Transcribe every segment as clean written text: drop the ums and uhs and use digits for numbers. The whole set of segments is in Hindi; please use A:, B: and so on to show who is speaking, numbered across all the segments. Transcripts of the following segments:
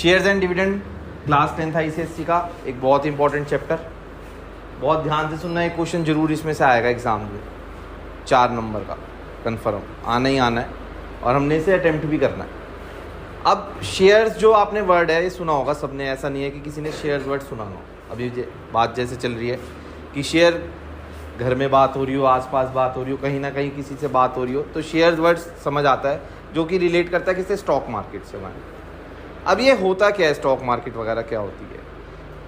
A: Shares and dividend class 10th ICSE का एक बहुत इंपॉर्टेंट चैप्टर। बहुत ध्यान से सुनना, एक क्वेश्चन जरूर इसमें से आएगा एग्जाम में, 4 नंबर का कंफर्म आना ही आना है और हमने इसे अटेम्प्ट भी करना है। अब शेयर्स जो आपने वर्ड है ये सुना होगा सबने, ऐसा नहीं है कि किसी ने शेयर्स वर्ड सुना हो। अभी बात जैसे चल रही है कि शेयर घर में बात हो रही हो, आसपास बात हो रही हो, कहीं ना कहीं किसी से बात हो रही हो, तो शेयर्स वर्ड समझ आता है, जो कि रिलेट करता है किससे, स्टॉक मार्केट से हमारे। अब ये होता क्या है, स्टॉक मार्केट वगैरह क्या होती है।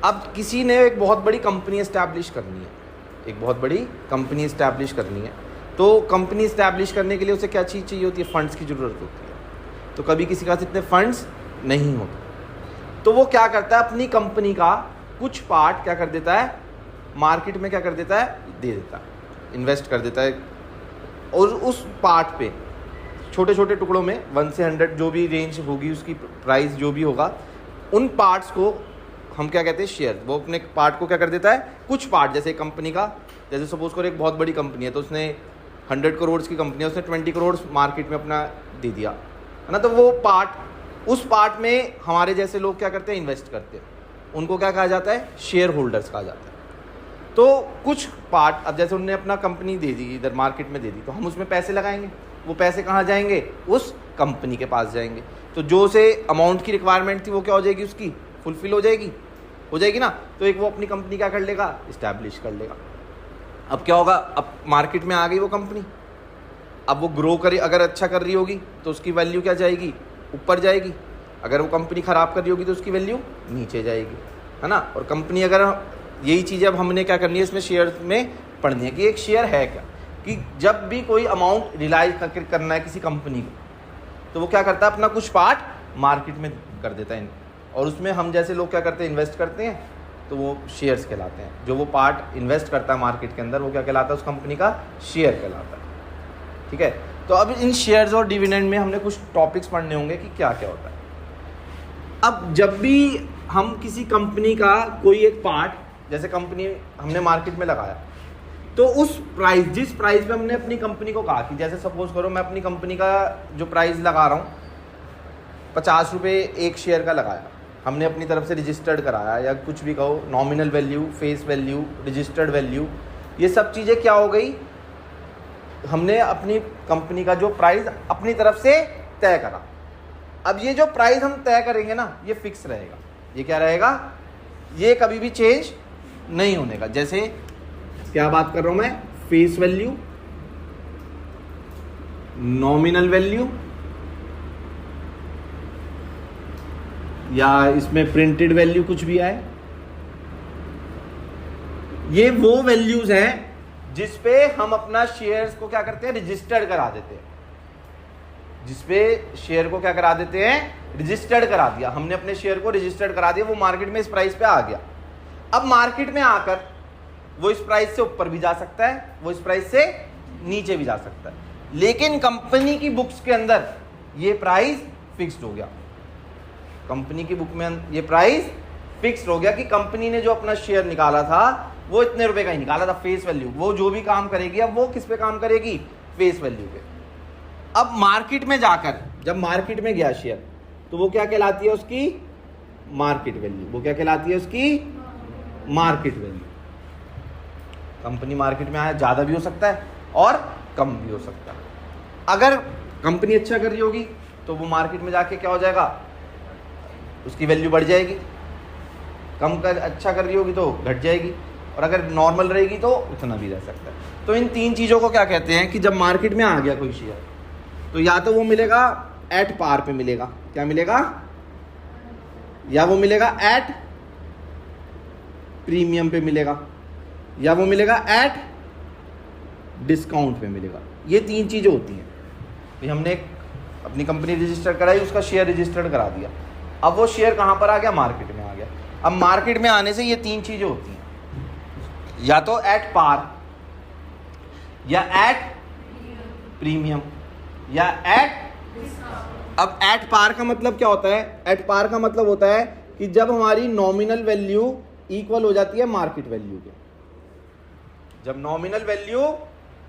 A: अब किसी ने एक बहुत बड़ी कंपनी इस्टेब्लिश करनी है, एक बहुत बड़ी कंपनी इस्टेब्लिश करनी है, तो कंपनी इस्टेब्लिश करने के लिए उसे क्या चीज़ चाहिए होती है, फंड्स की ज़रूरत होती है। तो कभी किसी के पास इतने फंड्स नहीं होते, तो वो क्या करता है, अपनी कंपनी का कुछ पार्ट क्या कर देता है, मार्केट में क्या कर देता है, दे देता है, इन्वेस्ट कर देता है। और उस पार्ट पे छोटे छोटे टुकड़ों में 1 से 100 जो भी रेंज होगी, उसकी प्राइस जो भी होगा, उन पार्ट्स को हम क्या कहते हैं, शेयर। वो अपने पार्ट को क्या कर देता है, कुछ पार्ट, जैसे कंपनी का, जैसे सपोज करो एक बहुत बड़ी कंपनी है, तो उसने 100 करोड़ की कंपनी है, उसने 20 करोड़ मार्केट में अपना दे दिया है ना। तो वो पार्ट, उस पार्ट में हमारे जैसे लोग क्या करते हैं, इन्वेस्ट करते हैं, उनको क्या कहा जाता है, शेयर होल्डर्स कहा जाता है। तो कुछ पार्ट, अब जैसे उन्होंने अपना कंपनी दे दी, इधर मार्केट में दे दी, तो हम उसमें पैसे लगाएंगे, वो पैसे कहाँ जाएंगे, उस कंपनी के पास जाएंगे। तो जो से अमाउंट की रिक्वायरमेंट थी वो क्या हो जाएगी, उसकी फुलफिल हो जाएगी ना। तो एक वो अपनी कंपनी क्या कर लेगा, इस्टेब्लिश कर लेगा। अब क्या होगा, अब मार्केट में आ गई वो कंपनी, अब वो ग्रो करे, अगर अच्छा कर रही होगी तो उसकी वैल्यू क्या जाएगी, ऊपर जाएगी। अगर वो कंपनी ख़राब कर रही होगी तो उसकी वैल्यू नीचे जाएगी, है ना। और कंपनी, अगर यही चीज़ अब हमने क्या करनी है, इसमें शेयर में पढ़नी है कि एक शेयर है क्या, कि जब भी कोई अमाउंट रिलाइज करना है किसी कंपनी को, तो वो क्या करता है, अपना कुछ पार्ट मार्केट में कर देता है, और उसमें हम जैसे लोग क्या करते हैं, इन्वेस्ट करते हैं, तो वो शेयर्स कहलाते हैं। जो वो पार्ट इन्वेस्ट करता है मार्केट के अंदर, वो क्या कहलाता है, उस कंपनी का शेयर कहलाता है। ठीक है, तो अब इन शेयर्स और डिविडेंड में हमने कुछ टॉपिक्स पढ़ने होंगे कि क्या क्या होता है। अब जब भी हम किसी कंपनी का कोई एक पार्ट, जैसे कंपनी हमने मार्केट में लगाया, तो उस प्राइस, जिस प्राइस पे हमने अपनी कंपनी को कहा कि, जैसे सपोज करो मैं अपनी कंपनी का जो प्राइस लगा रहा हूँ 50 रुपये एक शेयर का लगाया, हमने अपनी तरफ से रजिस्टर्ड कराया, या कुछ भी कहो, nominal value, face value, registered value, ये सब चीज़ें क्या हो गई, हमने अपनी कंपनी का जो प्राइस अपनी तरफ से तय करा। अब ये जो प्राइस हम तय करेंगे ना, ये फिक्स रहेगा। ये क्या रहेगा, ये कभी भी चेंज नहीं होने का। जैसे क्या बात कर रहा हूं मैं, फेस वैल्यू, नॉमिनल वैल्यू, या इसमें प्रिंटेड वैल्यू कुछ भी आए, ये वो वैल्यूज हैं जिसपे हम अपना शेयर्स को क्या करते हैं, रजिस्टर्ड करा देते हैं। जिसपे शेयर को क्या करा देते हैं, रजिस्टर्ड करा दिया, हमने अपने शेयर को रजिस्टर्ड करा दिया, वो मार्केट में इस प्राइस पे आ गया। अब मार्केट में आकर वो इस प्राइस से ऊपर भी जा सकता है, वो इस प्राइस से नीचे भी जा सकता है, लेकिन कंपनी की बुक्स के अंदर ये प्राइस फिक्स्ड हो गया। कंपनी की बुक में ये प्राइस फिक्स्ड हो गया कि कंपनी ने जो अपना शेयर निकाला था वो इतने रुपए का ही निकाला था, फेस वैल्यू। वो जो भी काम करेगी, अब वो किस पे काम करेगी, फेस वैल्यू पे। अब मार्केट में जाकर, जब मार्केट में गया शेयर, तो वो क्या कहलाती है, उसकी मार्केट वैल्यू। वो क्या कहलाती है, उसकी मार्केट वैल्यू। कंपनी मार्केट में आया, ज़्यादा भी हो सकता है और कम भी हो सकता है। अगर कंपनी अच्छा कर रही होगी तो वो मार्केट में जाके क्या हो जाएगा, उसकी वैल्यू बढ़ जाएगी। अच्छा कर रही होगी तो घट जाएगी, और अगर नॉर्मल रहेगी तो उतना भी रह सकता है। तो इन 3 चीज़ों को क्या कहते हैं कि जब मार्केट में आ गया कोई शेयर, तो या तो वो मिलेगा एट पार पे मिलेगा, क्या मिलेगा, या वो मिलेगा एट प्रीमियम पे मिलेगा, या वो मिलेगा एट डिस्काउंट पे मिलेगा। ये 3 चीज़ें होती हैं। तो हमने अपनी कंपनी रजिस्टर कराई, उसका शेयर रजिस्टर्ड करा दिया, अब वो शेयर कहाँ पर आ गया, मार्केट में आ गया। अब मार्केट में आने से ये 3 चीज़ें होती हैं, या तो एट पार, या एट प्रीमियम, या एट। अब एट पार का मतलब क्या होता है, एट पार का मतलब होता है कि जब हमारी नॉमिनल वैल्यू इक्वल हो जाती है मार्केट वैल्यू के। जब नॉमिनल वैल्यू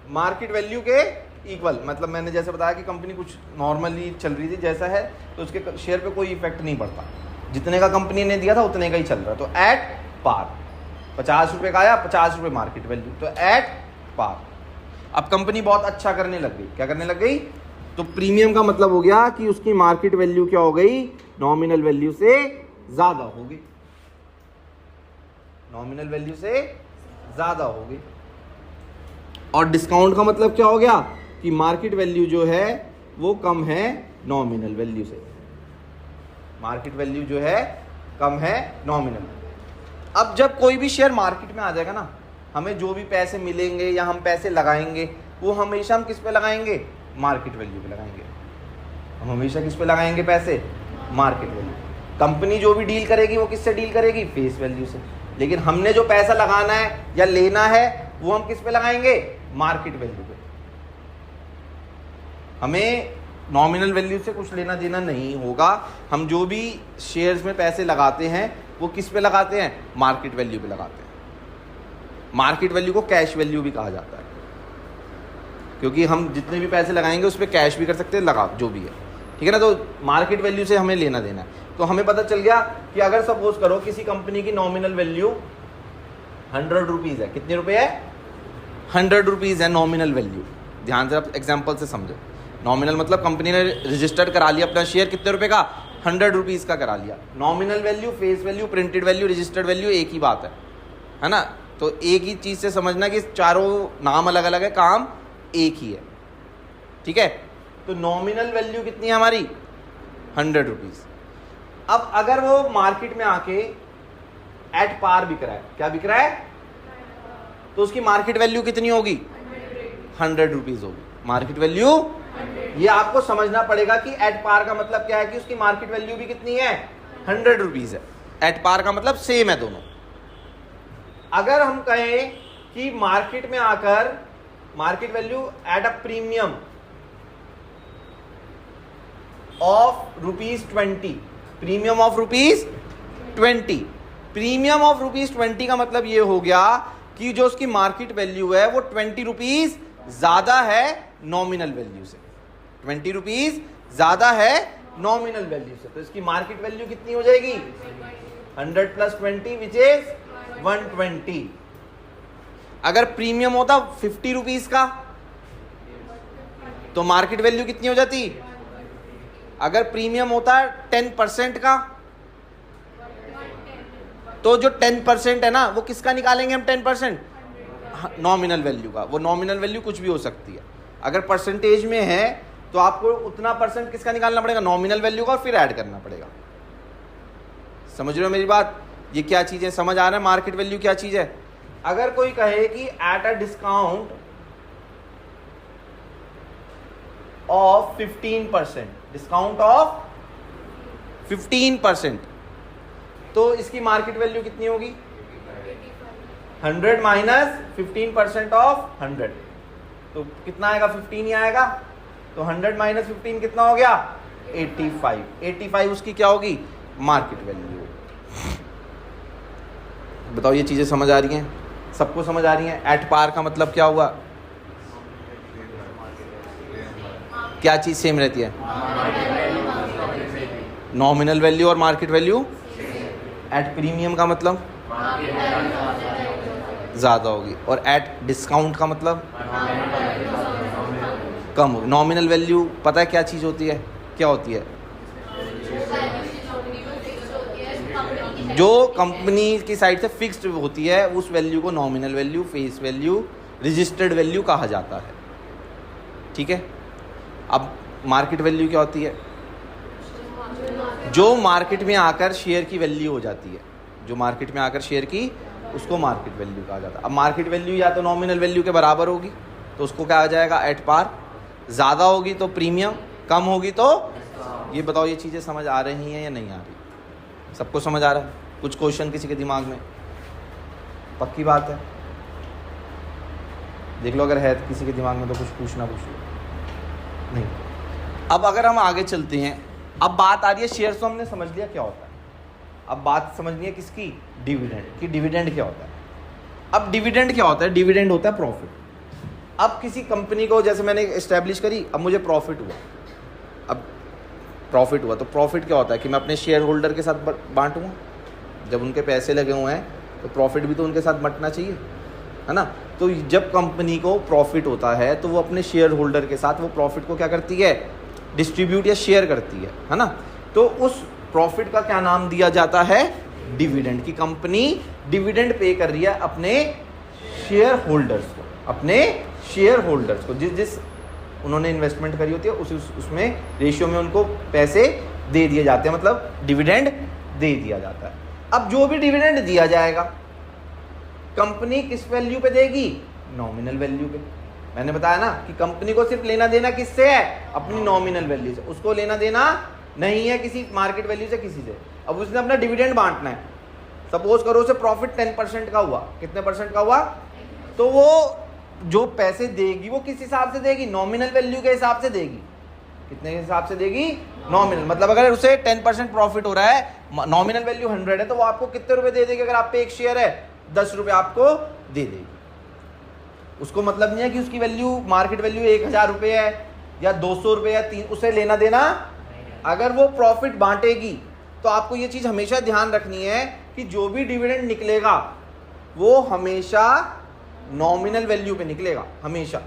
A: मार्केट वैल्यू के इक्वल, मतलब मैंने जैसे बताया कि कंपनी कुछ नॉर्मली चल रही थी जैसा है, तो उसके शेयर पे कोई इफेक्ट नहीं पड़ता। जितने का कंपनी ने दिया था उतने का ही चल रहा है, तो एट पार। 50 रुपये का आया, 50 रुपये मार्केट वैल्यू, तो एट पार। अब कंपनी बहुत अच्छा करने लग गई, क्या करने लग गई, तो प्रीमियम का मतलब हो गया कि उसकी मार्केट वैल्यू क्या हो गई, नॉमिनल वैल्यू से ज्यादा हो गई, नॉमिनल वैल्यू से ज्यादा हो गई। और डिस्काउंट का मतलब क्या हो गया कि मार्केट वैल्यू जो है वो कम है नॉमिनल वैल्यू से, मार्केट वैल्यू जो है कम है नॉमिनल। अब जब कोई भी शेयर मार्केट में आ जाएगा ना, हमें जो भी पैसे मिलेंगे या हम पैसे लगाएंगे वो हमेशा हम किस पे लगाएंगे, मार्केट वैल्यू पे लगाएंगे। हम हमेशा किस पे लगाएंगे पैसे, मार्केट वैल्यू। कंपनी जो भी डील करेगी वो किससे डील करेगी, फेस वैल्यू से। लेकिन हमने जो पैसा लगाना है या लेना है वो हम किस पे लगाएंगे, मार्केट वैल्यू पे। हमें नॉमिनल वैल्यू से कुछ लेना देना नहीं होगा। हम जो भी शेयर्स में पैसे लगाते हैं वो किस पे लगाते हैं, मार्केट वैल्यू पे लगाते हैं। मार्केट वैल्यू को कैश वैल्यू भी कहा जाता है, क्योंकि हम जितने भी पैसे लगाएंगे उस पर कैश भी कर सकते हैं, लगा जो भी है, ठीक है ना। तो मार्केट वैल्यू से हमें लेना देना है। तो हमें पता चल गया कि अगर सपोज करो किसी कंपनी की नॉमिनल वैल्यू 100 रुपीज़ है, कितने रुपए है, 100 रुपीज़ है नॉमिनल वैल्यू। ध्यान से आप एग्जाम्पल से समझो। नॉमिनल मतलब कंपनी ने रजिस्टर्ड करा लिया अपना शेयर, कितने रुपए का, 100 रुपीज़ का करा लिया। Nominal value, face value, printed value, registered value एक ही बात है ना। तो एक ही चीज़ से समझना कि चारों नाम अलग अलग है, काम एक ही है, ठीक है। तो नॉमिनल वैल्यू कितनी है हमारी, 100 रुपीज़। अब अगर वो मार्केट में आके एट पार बिक रहा है, क्या बिक रहा है, तो उसकी मार्केट वैल्यू कितनी होगी, 100 रुपीज़ होगी मार्केट वैल्यू। ये आपको समझना पड़ेगा कि एट पार का मतलब क्या है, कि उसकी मार्केट वैल्यू भी कितनी है, 100 रुपीज़ है। एट पार का मतलब सेम है दोनों। अगर हम कहें कि मार्केट में आकर market value at a premium of ₹20, premium of ₹20, premium of ₹20 का मतलब ये हो गया कि जो उसकी मार्केट वैल्यू है वो 20 रुपीज ज्यादा है नॉमिनल वैल्यू से, 20 रुपीज ज्यादा है नॉमिनल वैल्यू से। तो इसकी मार्केट वैल्यू कितनी हो जाएगी, 100 + 20 विच इज 120। अगर प्रीमियम होता 50 रुपीज का तो मार्केट वैल्यू कितनी हो जाती, अगर प्रीमियम होता 10% का तो जो 10% है ना वो किसका निकालेंगे हम, 10% नॉमिनल वैल्यू का। वो नॉमिनल वैल्यू कुछ भी हो सकती है, अगर परसेंटेज में है तो आपको उतना परसेंट किसका निकालना पड़ेगा, नॉमिनल वैल्यू का, और फिर ऐड करना पड़ेगा। समझ रहे हो मेरी बात, ये क्या चीज़ है, समझ आ रहा है मार्केट वैल्यू क्या चीज़ है। अगर कोई कहे कि at a discount of 15%, discount of 15%, तो इसकी मार्केट वैल्यू कितनी होगी, 100 - 15% ऑफ 100, तो कितना आएगा, 15 ही आएगा। तो 100 - 15 कितना हो गया, 85। 85 उसकी क्या होगी, मार्केट वैल्यू। बताओ ये चीजें समझ आ रही हैं, सबको समझ आ रही हैं। एट पार का मतलब क्या हुआ, क्या चीज सेम रहती है, नॉमिनल वैल्यू और मार्केट वैल्यू। एट प्रीमियम का मतलब ज़्यादा होगी, और एट डिस्काउंट का मतलब कम होगी। नॉमिनल वैल्यू पता है क्या चीज़ होती है, क्या होती है, जो कंपनी की साइड से फिक्स्ड होती है उस वैल्यू को nominal value, face value, registered value कहा जाता है, ठीक है। अब मार्केट वैल्यू क्या होती है, जो मार्केट में आकर शेयर की वैल्यू हो जाती है, जो मार्केट में आकर शेयर की, उसको मार्केट वैल्यू कहा जाता है। अब मार्केट वैल्यू या तो नॉमिनल वैल्यू के बराबर होगी तो उसको क्या आ जाएगा, एट पार। ज़्यादा होगी तो प्रीमियम, कम होगी तो, ये बताओ ये चीज़ें समझ आ रही हैं या नहीं आ रही, सबको समझ आ रहा है। कुछ क्वेश्चन किसी के दिमाग में, पक्की बात है, देख लो अगर है तो किसी के दिमाग में तो कुछ पूछना, पूछ लो नहीं। अब अगर हम आगे चलते हैं, अब बात आ रही है शेयर्स तो हमने समझ लिया क्या होता है, अब बात समझनी है किसकी, डिविडेंड की। डिविडेंड क्या होता है, अब डिविडेंड क्या होता है, डिविडेंड होता है प्रॉफिट। अब किसी कंपनी को, जैसे मैंने एस्टेब्लिश करी, अब मुझे प्रॉफिट हुआ, अब प्रॉफिट हुआ। तो प्रॉफिट क्या होता है कि मैं अपने शेयर होल्डर के साथ बांटूंगा। जब उनके पैसे लगे हुए हैं तो प्रॉफिट भी तो उनके साथ बंटना चाहिए, है ना। तो जब कंपनी को प्रॉफिट होता है तो वो अपने शेयर होल्डर के साथ वो प्रॉफिट को क्या करती है, डिस्ट्रीब्यूट या शेयर करती है ना। तो उस प्रॉफिट का क्या नाम दिया जाता है, डिविडेंड। की कंपनी डिविडेंड पे कर रही है अपने शेयर होल्डर्स को, अपने शेयर होल्डर्स को जिस उन्होंने इन्वेस्टमेंट करी होती है उसमें रेशियो में उनको पैसे दे दिए जाते हैं, मतलब डिविडेंड दे दिया जाता है। अब जो भी डिविडेंड दिया जाएगा कंपनी किस वैल्यू पे देगी, नॉमिनल वैल्यू पे। मैंने बताया ना कि कंपनी को सिर्फ लेना देना किससे है, अपनी नॉमिनल वैल्यू से। उसको लेना देना नहीं है किसी मार्केट वैल्यू से, किसी से। अब उसने अपना डिविडेंड बांटना है। सपोज करो उसे प्रॉफिट 10% का हुआ, कितने परसेंट का हुआ, तो वो जो पैसे देगी वो किस हिसाब से देगी, नॉमिनल वैल्यू के हिसाब से देगी। कितने के हिसाब से देगी, नॉमिनल। मतलब अगर उसे 10% प्रॉफिट हो रहा है, नॉमिनल वैल्यू 100 है, तो वो आपको कितने रुपए दे देगी, अगर आप पे एक शेयर है 10 रुपए आपको दे देगी। उसको मतलब नहीं है कि उसकी वैल्यू मार्केट वैल्यू 1000 रुपये है या 200 रुपये या 3, उसे लेना देना। अगर वो प्रॉफिट बांटेगी तो आपको ये चीज हमेशा ध्यान रखनी है कि जो भी डिविडेंड निकलेगा वो हमेशा नॉमिनल वैल्यू पे निकलेगा। हमेशा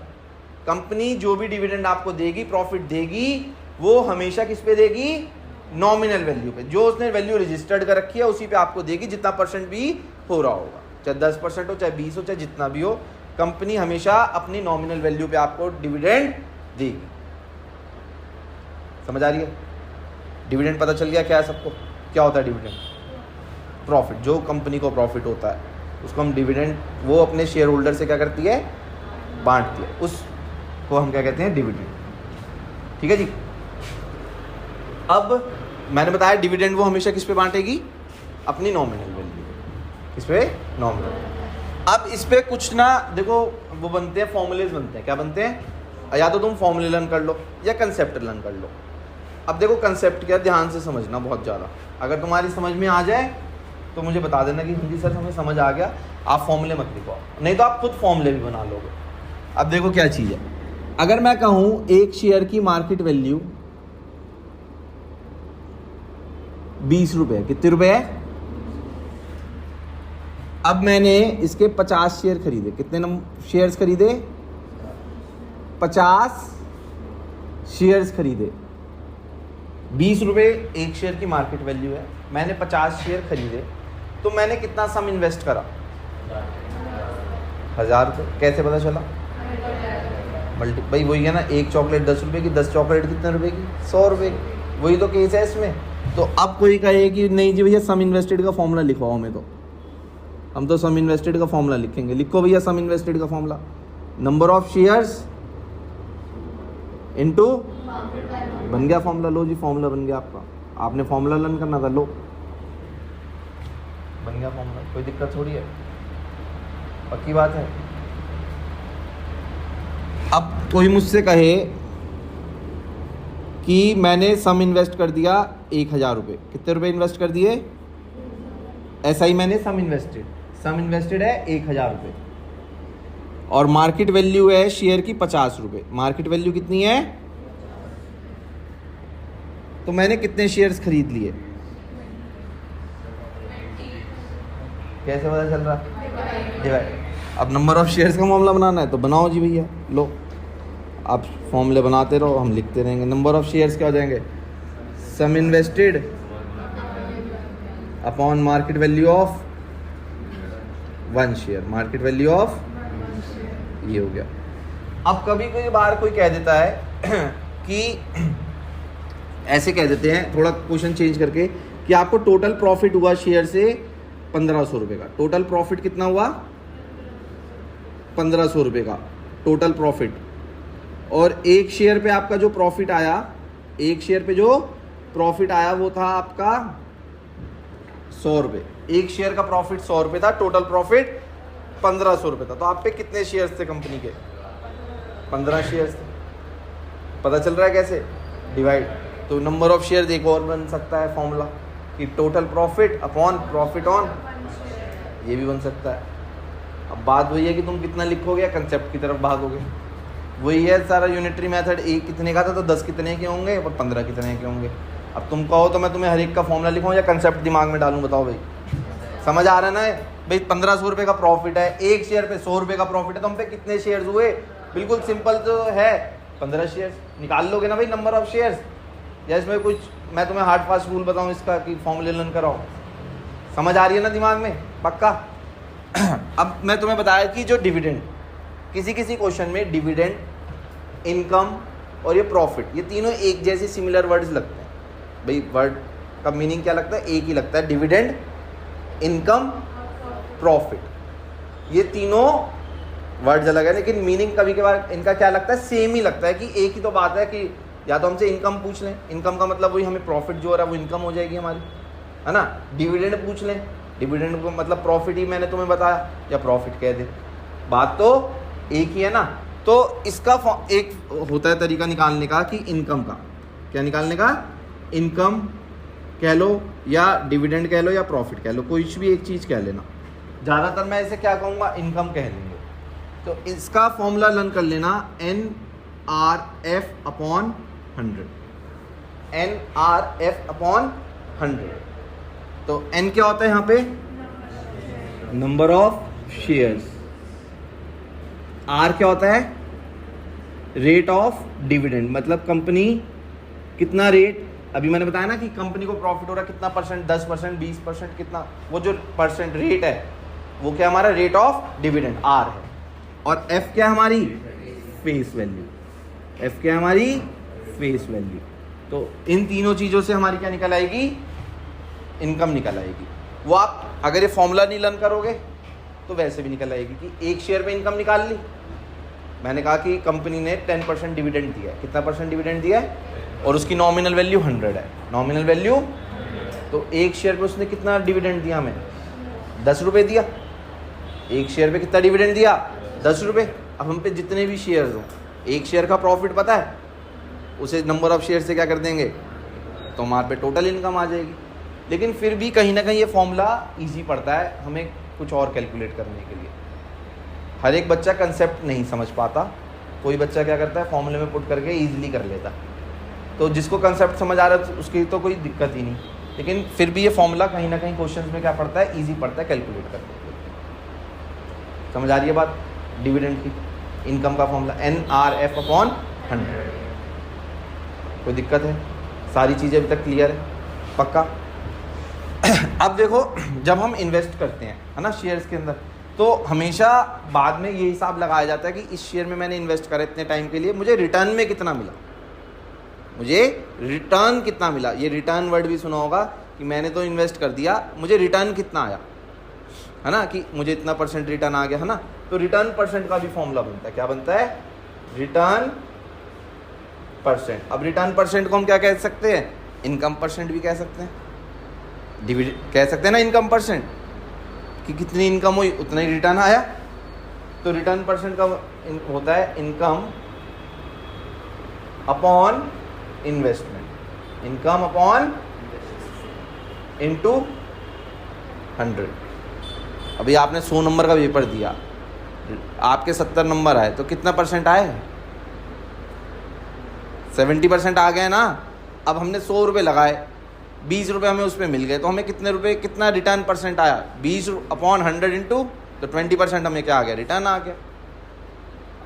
A: कंपनी जो भी डिविडेंड आपको देगी, प्रॉफिट देगी, वो हमेशा किस पे देगी, नॉमिनल वैल्यू पे। जो उसने वैल्यू रजिस्टर्ड कर रखी है उसी पे आपको देगी, जितना परसेंट भी हो रहा होगा, चाहे 10% हो, चाहे 20 हो, चाहे जितना भी हो, कंपनी हमेशा अपनी नॉमिनल वैल्यू पे आपको डिविडेंड देगी। समझ आ रही है। डिविडेंड पता चल गया क्या है सबको, क्या होता है डिविडेंड, प्रॉफिट। जो कंपनी को प्रॉफिट होता है उसको हम डिविडेंड, वो अपने शेयर होल्डर से क्या करती है, बांटती है, उसको हम क्या कहते हैं, डिविडेंड। ठीक है जी। अब मैंने बताया डिविडेंड वो हमेशा किस पे बांटेगी, अपनी नॉमिनल वैल्यू। किस पे, नॉमिनल। अब इस पे कुछ ना देखो वो बनते हैं, फॉर्मूलेज बनते हैं। क्या बनते हैं, या तो तुम फॉर्मूले लर्न कर लो या कंसेप्ट लर्न कर लो। अब देखो कंसेप्ट क्या, ध्यान से समझना बहुत ज़्यादा। अगर तुम्हारी समझ में आ जाए तो मुझे बता देना कि हिंदी सर हमें समझ आ गया, आप फॉर्मूले मत लिखो, नहीं तो आप खुद फॉर्मूले भी बना लोगे। अब देखो क्या चीज़ है, अगर मैं कहूँ एक शेयर की मार्केट वैल्यू 20 रुपये, कितने रुपए है। अब मैंने इसके 50 शेयर खरीदे, कितने शेयर्स खरीदे, 50 शेयर्स खरीदे। 20 रुपये एक शेयर की मार्केट वैल्यू है, मैंने 50 शेयर खरीदे, तो मैंने कितना सम इन्वेस्ट करा, 1000 रुपये। कैसे पता चला, भाई वही है ना, एक चॉकलेट 10 रुपये की, 10 चॉकलेट कितने रुपए की, 100 रुपये की। वही तो केस है इसमें। तो अब कोई कहे कि नहीं जी भैया सम इन्वेस्टेड का फॉर्मूला लिखवाओ हमें, तो हम तो सम इन्वेस्टेड का फॉर्मूला लिखेंगे। लिखो भैया सम इन्वेस्टेड का formula, number of shares into, बन गया फॉर्मूला। लो जी फॉर्मूला बन गया आपका, आपने फॉर्मूला लर्न करना था, लो बन गया फॉर्मूला, कोई दिक्कत थोड़ी है, पक्की बात है। अब कोई मुझसे कहे कि मैंने सम इन्वेस्ट कर दिया 1000 रुपये, कितने रुपए इन्वेस्ट कर दिए, ऐसा ही मैंने सम इन्वेस्टेड है 1000 रुपये, और मार्केट वैल्यू है शेयर की 50 रुपये। मार्केट वैल्यू कितनी है, तो मैंने कितने शेयर्स खरीद लिए, कैसे पता चल रहा, डिवाइड। अब नंबर ऑफ शेयर्स का मामला बनाना है तो बनाओ जी भैया, लो आप फॉर्मूले बनाते रहो, हम लिखते रहेंगे। नंबर ऑफ शेयर्स क्या हो जाएंगे, sum invested upon market value of 1 share, market value of, ये हो गया। अब कभी कोई बार कोई कह देता है कि ऐसे कह देते हैं, थोड़ा क्वेश्चन चेंज करके, कि आपको टोटल प्रॉफिट हुआ शेयर से 1500 रुपये का। टोटल प्रॉफिट कितना हुआ, 1500 रुपये का टोटल प्रॉफिट, और एक शेयर पे आपका जो प्रॉफिट आया, एक शेयर पे जो प्रॉफिट आया वो था आपका 100 रुपये। एक शेयर का प्रॉफिट 100 रुपये था, टोटल प्रॉफिट 1500 रुपये था। तो आप पे कितने शेयर्स थे कंपनी के, 15 शेयर्स थे। पता चल रहा है कैसे, डिवाइड। तो नंबर ऑफ शेयर एक और बन सकता है फॉर्मूला, कि total profit upon profit on, ये भी बन सकता है। अब बात वही है कि तुम कितना लिखोगे या कंसेप्ट की तरफ भागोगे, वही है सारा यूनिटरी मेथड। एक कितने का था तो 10 कितने के होंगे और 15 कितने के होंगे। अब तुम कहो तो मैं तुम्हें हर एक का फॉर्मूला लिखाऊं या कंसेप्ट दिमाग में डालूं, बताओ भाई। समझ आ रहा है ना भाई? 1500 रुपये का प्रॉफिट है, एक शेयर पे 100 रुपये का प्रॉफिट है, तो हम पे कितने शेयर्स हुए? बिल्कुल सिंपल तो है, 15 शेयर्स। निकाल लोगे ना भाई नंबर ऑफ शेयर्स, या इसमें कुछ मैं तुम्हें हार्ड फास्ट रूल बताऊं इसका कि फॉर्मूले लर्न कराओ? समझ आ रही है ना दिमाग में? पक्का। अब मैं तुम्हें बताया कि जो डिविडेंड, किसी किसी क्वेश्चन में डिविडेंड, इनकम और ये प्रॉफिट, ये तीनों एक जैसे सिमिलर वर्ड्स लगते हैं। भाई वर्ड का मीनिंग क्या लगता है? एक ही लगता है, डिविडेंड, इनकम, प्रॉफिट। ये तीनों वर्ड्स अलग है लेकिन मीनिंग कभी कभार इनका क्या लगता है? सेम ही लगता है कि एक ही तो बात है कि या तो हमसे इनकम पूछ लें, इनकम का मतलब वही हमें प्रॉफिट जो हो रहा है वो इनकम हो जाएगी हमारी, है ना। डिविडेंड पूछ लें, डिविडेंड को मतलब प्रॉफिट ही मैंने तुम्हें बताया, या प्रॉफिट कह दे, बात तो एक ही है ना। तो इसका एक होता है तरीका निकालने का कि इनकम का, क्या निकालने का? इनकम कह लो या डिविडेंड कह लो या प्रॉफिट कह लो, कोई भी एक चीज़ कह लेना। ज़्यादातर मैं इसे क्या कहूँगा? इनकम कह लेंगे। तो इसका फॉर्मूला लर्न कर लेना, NRF अपॉन 100, NRF अपॉन 100। तो N क्या होता है यहाँ पे? Number of shares. R क्या होता है? रेट ऑफ डिविडेंड, मतलब कंपनी कितना रेट, अभी मैंने बताया ना कि कंपनी को प्रॉफिट हो रहा है कितना परसेंट, 10%, 20%, कितना, वो जो परसेंट रेट है वो क्या हमारा? रेट ऑफ डिविडेंड, R है। और F क्या हमारी? Face value. F क्या हमारी? Face value. तो इन तीनों चीज़ों से हमारी क्या निकल आएगी? इनकम निकल आएगी। वो आप अगर ये फॉर्मूला नहीं लर्न करोगे तो वैसे भी निकल आएगी कि एक शेयर पे इनकम निकाल ली। मैंने कहा कि कंपनी ने 10% डिविडेंड दिया है, कितना परसेंट डिविडेंड दिया है, और उसकी नॉमिनल वैल्यू 100 है, नॉमिनल वैल्यू। तो एक शेयर पे उसने कितना डिविडेंड दिया? हमें 10 रुपये दिया। एक शेयर पे कितना डिविडेंड दिया? 10 रुपये। अब हम पे जितने भी शेयर्स हों, एक शेयर का प्रॉफिट पता है, उसे नंबर ऑफ शेयर से क्या कर देंगे तो हमारे पे टोटल इनकम आ जाएगी। लेकिन फिर भी कहीं ना कहीं ये फॉर्मूला ईजी पड़ता है हमें कुछ और कैलकुलेट करने के लिए। हर एक बच्चा कंसेप्ट नहीं समझ पाता, कोई बच्चा क्या करता है फॉर्मूले में पुट करके ईजिली कर लेता। तो जिसको कंसेप्ट समझ आ रहा है उसकी तो कोई दिक्कत ही नहीं, लेकिन फिर भी ये फॉर्मूला कहीं ना कहीं क्वेश्चंस में क्या पड़ता है? ईजी पड़ता है कैलकुलेट करने के लिए। समझ आ रही है बात? डिविडेंड की, इनकम का फॉर्मूला NRF अपॉन 100। कोई दिक्कत है? सारी चीज़ें अभी तक क्लियर है? पक्का। अब देखो, जब हम इन्वेस्ट करते हैं, है ना, शेयर्स के अंदर, तो हमेशा बाद में ये हिसाब लगाया जाता है कि इस शेयर में मैंने इन्वेस्ट करा इतने टाइम के लिए, मुझे रिटर्न में कितना मिला, मुझे रिटर्न कितना मिला। ये रिटर्न वर्ड भी सुना होगा कि मैंने तो इन्वेस्ट कर दिया, मुझे रिटर्न कितना आया, है ना, कि मुझे इतना परसेंट रिटर्न आ गया, है ना। तो रिटर्न परसेंट का भी फॉर्मूला बनता है। क्या बनता है? Return percent. अब रिटर्न परसेंट को हम क्या कह सकते हैं? इनकम परसेंट भी कह सकते हैं, डिविडेंड कह सकते हैं ना, इनकम परसेंट, कि कितनी इनकम हुई उतना ही रिटर्न आया। तो रिटर्न परसेंट का होता है income upon investment, income upon into 100। अभी आपने 100 नंबर का पेपर दिया, आपके 70 नंबर आए, तो कितना परसेंट आए? 70% आ गए ना। अब हमने 100 रुपये लगाए, 20 रुपये हमें उस पर मिल गए, तो हमें कितने रुपये, कितना रिटर्न परसेंट आया? 20 अपॉन 100 इंटू, तो 20% हमें क्या आ गया? रिटर्न आ गया।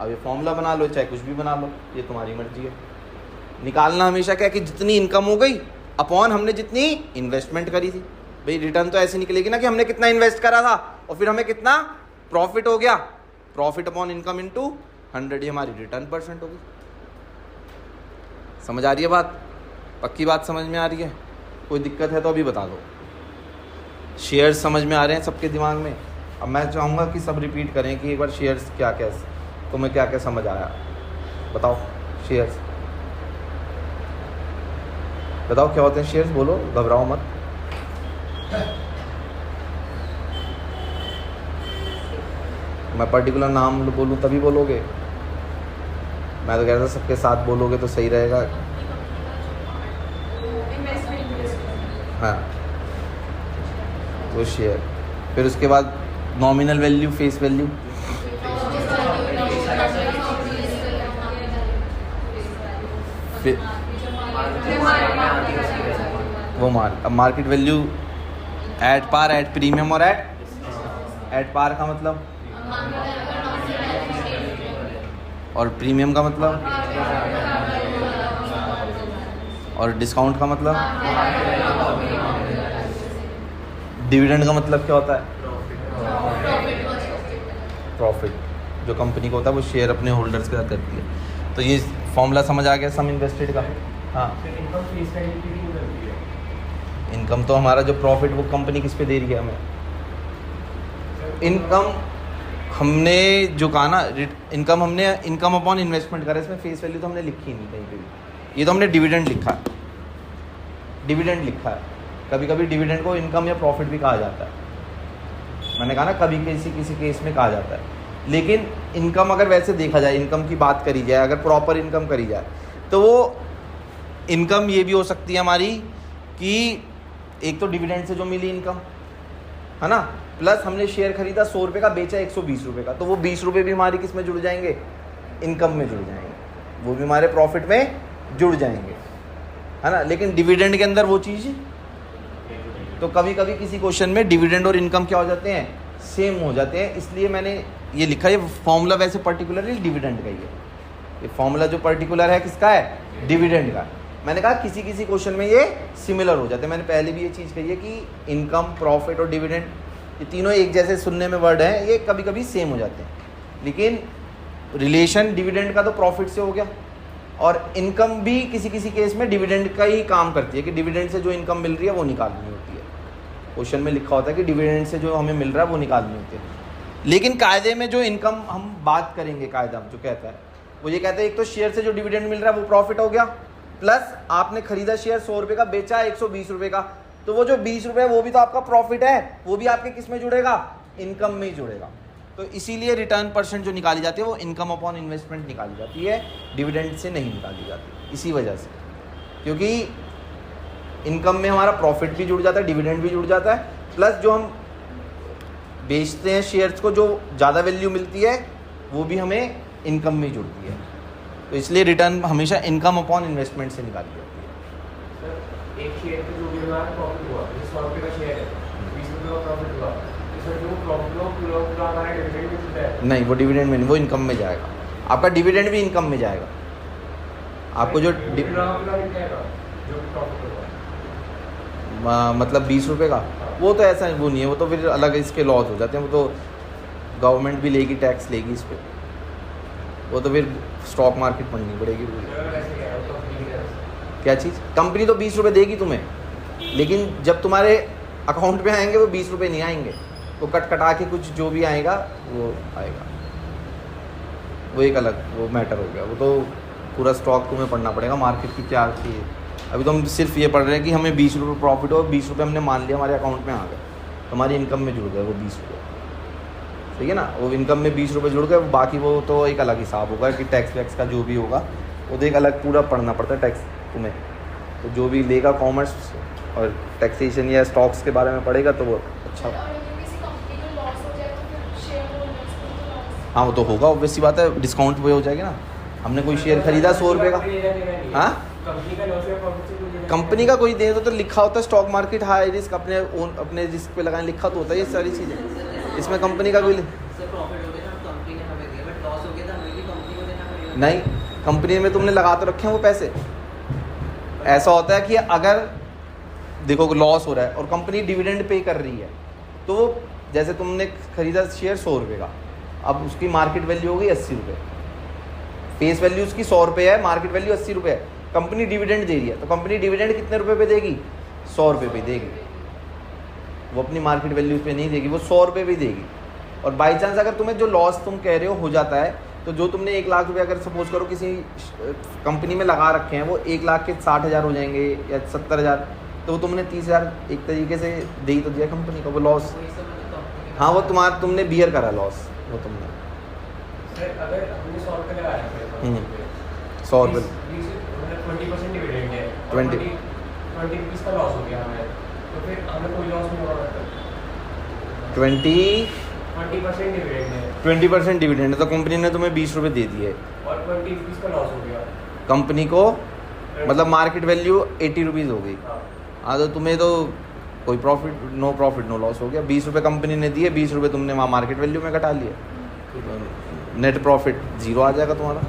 A: अब ये फॉर्मूला बना लो, चाहे कुछ भी बना लो, ये तुम्हारी मर्जी है। निकालना हमेशा क्या कि जितनी इनकम हो गई अपॉन हमने जितनी इन्वेस्टमेंट करी थी। भाई रिटर्न तो ऐसे निकलेगी ना कि हमने कितना इन्वेस्ट करा था और फिर हमें कितना प्रॉफिट हो गया। प्रॉफिट अपॉन इनकम इंटू 100, ये हमारी रिटर्न परसेंट होगी। समझ आ रही है बात? पक्की बात समझ में आ रही है? कोई दिक्कत है तो अभी बता दो। शेयर्स समझ में आ रहे हैं सबके दिमाग में? अब मैं चाहूँगा कि सब रिपीट करें कि एक बार शेयर्स क्या क्या, तुम्हें क्या क्या समझ आया, बताओ। शेयर्स बताओ क्या होते हैं शेयर्स, बोलो, घबराओ मत। मैं पर्टिकुलर नाम बोलूँ तभी बोलोगे? मैं तो कह रहा था सबके साथ बोलोगे तो सही रहेगा। हाँ, वो शेयर, फिर उसके बाद नॉमिनल वैल्यू, फेस वैल्यू, फिर वो माल। अब market value at par, at premium और एट पार का मतलब, और प्रीमियम का मतलब, और डिस्काउंट का मतलब, डिविडेंड का मतलब क्या होता है? प्रॉफिट जो कंपनी को होता है वो शेयर अपने होल्डर्स के साथ करती है। तो ये फॉर्मूला समझ आ गया सम इन्वेस्टेड का। हाँ, इनकम तो हमारा जो प्रॉफिट वो कंपनी किस पे दे रही है हमें? इनकम हमने जो कहा ना, इनकम हमने इनकम अपॉन इन्वेस्टमेंट करा, इसमें फेस वैल्यू तो हमने लिखी नहीं कहीं पे भी। ये तो हमने डिविडेंड लिखा है, डिविडेंड लिखा है। कभी कभी डिविडेंड को इनकम या प्रॉफिट भी कहा जाता है। मैंने कहा ना कभी किसी केस में कहा जाता है। लेकिन इनकम अगर वैसे देखा जाए, इनकम की बात करी जाए, अगर प्रॉपर इनकम करी जाए, तो वो इनकम ये भी हो सकती है हमारी कि एक तो डिविडेंड से जो मिली इनकम है ना, प्लस हमने शेयर खरीदा 100 रुपये का, बेचा 120 रुपये का, तो वो 20 रुपये भी हमारी किस में जुड़ जाएंगे? इनकम में जुड़ जाएंगे, वो भी हमारे प्रॉफिट में जुड़ जाएंगे, है ना। लेकिन डिविडेंड के अंदर वो चीज़, तो कभी कभी किसी क्वेश्चन में डिविडेंड और इनकम क्या हो जाते हैं? सेम हो जाते हैं। इसलिए मैंने ये लिखा है। फॉर्मूला वैसे पर्टिकुलरली डिविडेंड का ही है। ये फॉर्मूला जो पर्टिकुलर है किसका है? डिविडेंड का। मैंने कहा किसी किसी क्वेश्चन में ये सिमिलर हो जाते हैं। मैंने पहले भी ये चीज़ कही है कि इनकम, प्रॉफिट और डिविडेंड ये तीनों एक जैसे सुनने में वर्ड हैं, ये कभी कभी सेम हो जाते हैं। लेकिन रिलेशन डिविडेंड का तो प्रॉफिट से हो गया, और इनकम भी किसी किसी केस में डिविडेंड का ही काम करती है कि डिविडेंड से जो इनकम मिल रही है वो निकालनी होती है। क्वेश्चन में लिखा होता है कि डिविडेंड से जो हमें मिल रहा है वो निकालनी होती है। लेकिन कायदे में जो इनकम हम बात करेंगे, कायदा जो कहता है वो ये कहता है एक तो शेयर से जो डिविडेंड मिल रहा है वो प्रॉफिट हो गया, प्लस आपने खरीदा शेयर 100 रुपये का, बेचा 120 रुपये का, तो वो जो 20 रुपये वो भी तो आपका प्रॉफिट है, वो भी आपके किस में जुड़ेगा? इनकम में ही जुड़ेगा। तो इसीलिए रिटर्न परसेंट जो निकाली जाती है वो इनकम अपॉन इन्वेस्टमेंट निकाली जाती है, डिविडेंड से नहीं निकाली जाती। इसी वजह से, क्योंकि इनकम में हमारा प्रॉफिट भी जुड़ जाता है, डिविडेंड भी जुड़ जाता है, प्लस जो हम बेचते हैं शेयर्स को, जो ज़्यादा वैल्यू मिलती है वो भी हमें इनकम में जुड़ती है। तो इसलिए रिटर्न हमेशा इनकम अपॉन इन्वेस्टमेंट से निकाली जाती है।
B: सर, एक शेयर पे जो भी हमारा प्रॉफिट हुआ, जैसे 100 रुपये का शेयर है, 20 रुपये का प्रॉफिट हुआ, तो सर जो प्रॉफिट हुआ पूरा हमारा डिविडेंड में जुड़ा है?
A: नहीं, वो डिविडेंड में नहीं, वो इनकम में जाएगा। आपका डिविडेंड भी इनकम में जाएगा। आपको जो मतलब 20 रुपये का, वो तो ऐसा वो नहीं है, वो तो फिर अलग इसके लॉस हो जाते हैं। वो तो गवर्नमेंट भी लेगी, टैक्स लेगी इस पर, वो तो फिर स्टॉक मार्केट पढ़नी पड़ेगी। क्या चीज़? कंपनी तो 20 रुपये देगी तुम्हें, लेकिन जब तुम्हारे अकाउंट में आएंगे वो 20 रुपये नहीं आएंगे, वो कटा के कुछ जो भी आएगा वो आएगा, वो एक अलग वो मैटर हो गया। वो तो पूरा स्टॉक तुम्हें पढ़ना पड़ेगा, मार्केट की क्या चीज़ है। अभी तो हम सिर्फ ये पढ़ रहे हैं कि हमें 20 रुपये प्रॉफिट हो, 20 रुपये हमने मान लिया हमारे अकाउंट में आ गए, हमारी इनकम में जुड़ गए वो 20 रुपये, ठीक है ना। वो इनकम में 20 रुपये जुड़ गए, बाकी वो तो एक अलग हिसाब होगा कि टैक्स वैक्स का जो भी होगा वो तो एक अलग पूरा पढ़ना पड़ता है टैक्स तुम्हें। तो जो भी लेगा कॉमर्स और टैक्सेशन या स्टॉक्स के बारे में पढ़ेगा तो वो अच्छा। हाँ, वो तो होगा, ऑब्वियस सी बात है, डिस्काउंट वो हो जाएगी ना। हमने कोई शेयर खरीदा 100 रुपये का, हाँ, कंपनी का कोई दे तो लिखा होता है स्टॉक मार्केट हाई रिस्क, अपने रिस्क पे लगाने लिखा तो होता है ये सारी चीज़ें। इसमें कंपनी का कोई नहीं, कंपनी में तुमने लगा तो रखे हैं वो पैसे। ऐसा होता है कि अगर देखो लॉस हो रहा है और कंपनी डिविडेंड पे कर रही है, तो वो जैसे तुमने खरीदा शेयर 100 रुपये का, अब उसकी मार्केट वैल्यू हो गई 80 रुपये, फेस वैल्यू उसकी 100 रुपये है, मार्केट वैल्यू 80 रुपये है, कंपनी डिविडेंड दे रही है, तो कंपनी डिविडेंड कितने रुपए पे देगी? 100 रुपये पे देगी। वो अपनी मार्केट वैल्यू पे नहीं देगी, वो 100 रुपये पे देगी। और बाई चांस अगर तुम्हें जो लॉस तुम कह रहे हो जाता है, तो जो तुमने 1 लाख रुपये अगर सपोज करो किसी कंपनी में लगा रखे हैं, वो 1 लाख के 60,000 हो जाएंगे या 70,000, तो वो तुमने 30,000 एक तरीके से दे ही तो दिया कंपनी को वो लॉस। हाँ, वो तुमने बियर करा लॉस, वो तुमने
B: अगर हमने 100 रुपये लगाया
A: 100 रुपये
B: 20% डिविडेंड है, 20 रुपीज़ का लॉस हो गया हमें, तो फिर हमें कोई लॉस नहीं होगा। 20% डिविडेंड है,
A: 20% डिविडेंड है, तो कंपनी ने तुम्हें 20 रुपये दे दिए
B: और 20 रुपीज़ का लॉस हो गया
A: कंपनी को, मतलब मार्केट वैल्यू 80 रुपीज़ हो गई। हाँ तो तुम्हें तो कोई प्रॉफिट नो लॉस हो गया। 20 रुपये कंपनी ने दिए, 20 रुपये तुमने वहाँ मार्केट वैल्यू में घटा लिए, नेट प्रॉफिट ज़ीरो आ जाएगा तुम्हारा,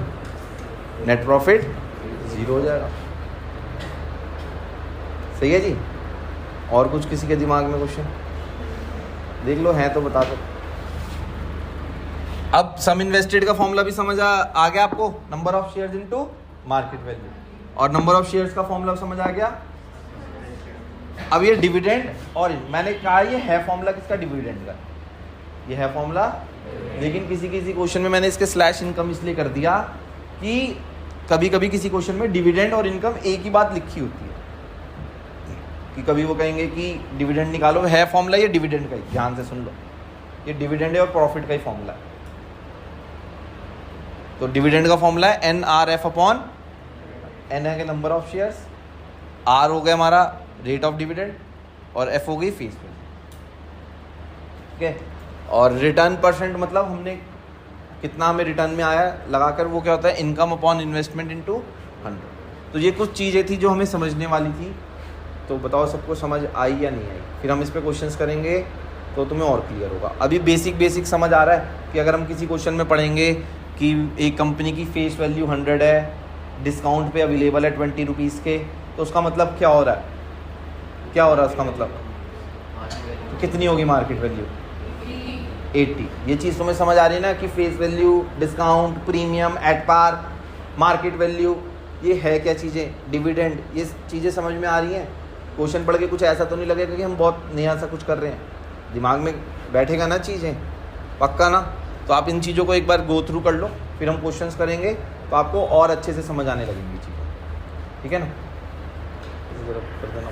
A: नेट प्रॉफिट ज़ीरो हो जाएगा। सही है जी। और कुछ किसी के दिमाग में क्वेश्चन देख लो, है तो बता दो। अब सम इन्वेस्टेड का फॉर्मूला भी समझ आ गया आपको, number of shares into market value, और नंबर ऑफ शेयर्स का फॉर्मूला समझ आ गया। अब ये डिविडेंड, और मैंने कहा ये है फॉर्मूला किसका, डिविडेंड का, ये है फॉर्मूला। लेकिन किसी क्वेश्चन में मैंने इसके स्लैश इनकम इसलिए कर दिया कि कभी कभी किसी क्वेश्चन में डिविडेंड और इनकम एक ही बात लिखी होती है, कि कभी वो कहेंगे कि डिविडेंड निकालो, है फॉर्मूला ये डिविडेंड का ही, ध्यान से सुन लो, ये डिविडेंड है और प्रॉफिट का ही फॉर्मूला है। तो डिविडेंड का फॉर्मूला है NRF अपॉन N है के नंबर ऑफ शेयर्स, R हो गया हमारा रेट ऑफ डिविडेंड, और F हो गई फीस। ठीक है, और रिटर्न परसेंट मतलब हमने कितना हमें रिटर्न में आया लगाकर, वो क्या होता है, इनकम अपॉन इन्वेस्टमेंट इनटू 100। तो ये कुछ चीज़ें थी जो हमें समझने वाली थी। तो बताओ सबको समझ आई या नहीं आई, फिर हम इस पे क्वेश्चंस करेंगे तो तुम्हें और क्लियर होगा। अभी बेसिक समझ आ रहा है कि अगर हम किसी क्वेश्चन में पढ़ेंगे कि एक कंपनी की फेस वैल्यू 100 है, डिस्काउंट पे अवेलेबल है 20 रुपीज़ के, तो उसका मतलब क्या हो रहा है, क्या हो रहा है उसका मतलब, तो कितनी होगी मार्केट वैल्यू, 80। ये चीज़ तुम्हें समझ आ रही है ना कि face value, discount, premium, at par, market value, ये है क्या चीज़ें, डिविडेंड, ये चीज़ें समझ में आ रही हैं। क्वेश्चन पढ़ के कुछ ऐसा तो नहीं लगेगा कि हम बहुत नया सा कुछ कर रहे हैं, दिमाग में बैठेगा ना चीज़ें, पक्का ना। तो आप इन चीज़ों को एक बार गो थ्रू कर लो, फिर हम क्वेश्चंस करेंगे तो आपको और अच्छे से समझ आने लगेंगी चीज़ें। ठीक है ना, कर देना।